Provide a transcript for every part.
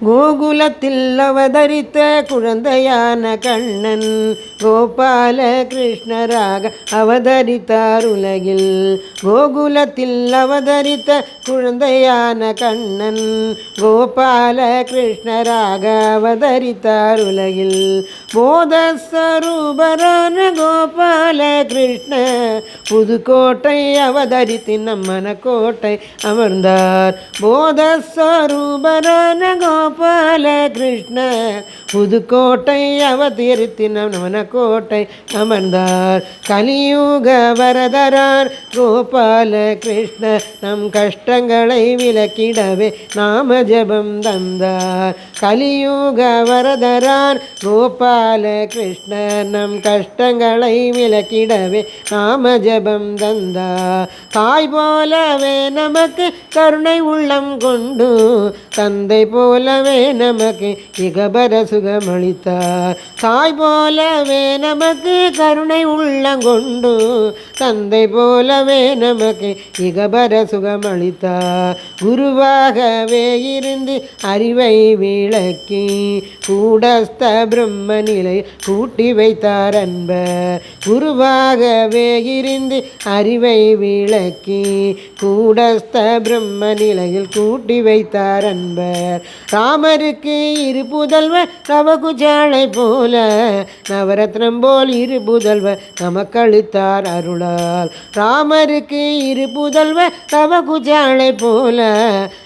கோகுலத்தில் அவதரித்த குழந்தையான கண்ணன் கோபால கிருஷ்ணராக அவதரித்தார் உலகில். கோகுலத்தில் அவதரித்த குழந்தையான கண்ணன் கோபால கிருஷ்ணராக அவதரித்தார் உலகில். போதஸ்வரூபரான கோபால கிருஷ்ண புதுக்கோட்டை அவதரித்து நம் மனக்கோட்டை அமர்ந்தார். போதஸ்வரூபரான கோபால கிருஷ்ண புதுக்கோட்டை அவதரித்து நம் மனக்கோட்டை அமர்ந்தார். கலியுக வரதரார் கோபால கிருஷ்ண நம் கஷ்டங்களை விலக்கிடவே நாம ஜபம் தந்தார். கலியுக வரதரார் கோபால கிருஷ்ண நம் கஷ்டங்களை விலக்கிடவே நாம ஜபம் தந்தார். தாய் போலவே நமக்கு கருணை உள்ளம் கொண்டு தந்தை போலவே நமக்கு இகபர சுகமளித்தார். தாய் போலவே நமக்கு கருணை உள்ளம் கொண்டு தந்தை போலவே நமக்கு இகபர சுகமளித்தார். குருவாகவே இருந்து அறிவை விளக்கி கூடஸ்த பிரம்ம நிலை கூட்டி வைத்தார் அன்பர். குருவாகவே இருந்து அறிவை விளக்கி கூடஸ்த பிரம்ம நிலையில் கூட்டி வைத்தார் அன்பர். ராமருக்கு இரு புதல்வர் நவகுஜாளை போல நவரத்னம் போல் இரு புதல்வர் நமக்களித்தார் அருளால். ராமருக்கு இரு புதல்வர் நவகுஜாளை போல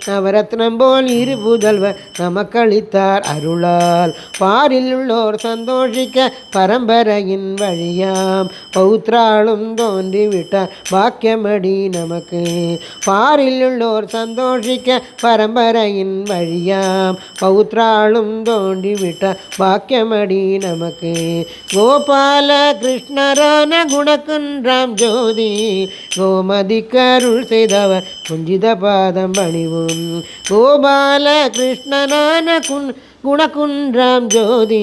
நவரத்னம் போல் இரு புதல்வர் நமக்களித்தார் அருளால். பாரில் உள்ளோர் சந்தோஷிக்க பரம்பரையின் வழியாம் பௌத்ராளும் தோன்றிவிட்டார் பாக்கியமடி நமக்கு. பாரில் உள்ளோர் சந்தோஷிக்க பரம்பரையின் வழியாம் பௌத்ராளும் தோன்றிவிட்டார் பாக்கியமடி நமக்கு. கோபால கிருஷ்ணரான குணக்குன்றாம் ஜோதி கோமதிக்கருள் செய்தவர் குஞ்சித பாதம் பணிவும். கோபால கிருஷ்ணனான குணக்குன்றாம் ஜோதி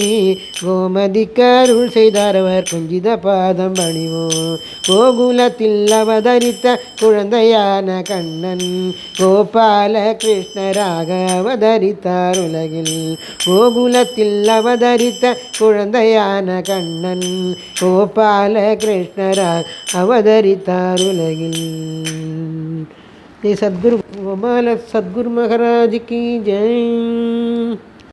கோமதிக்கருள் செய்தாரவர் குஞ்சித பாதம் பணிவோம். கோகுலத்தில் அவதரித்த குழந்தையான கண்ணன் கோபால கிருஷ்ணராக அவதரித்தார் உலகில். கோகுலத்தில் அவதரித்த குழந்தையான கண்ணன் கோபால கிருஷ்ணராக அவதரித்தார் உலகில். ये सद्गुरु गोपाल सद्गुरु महाराज की जय.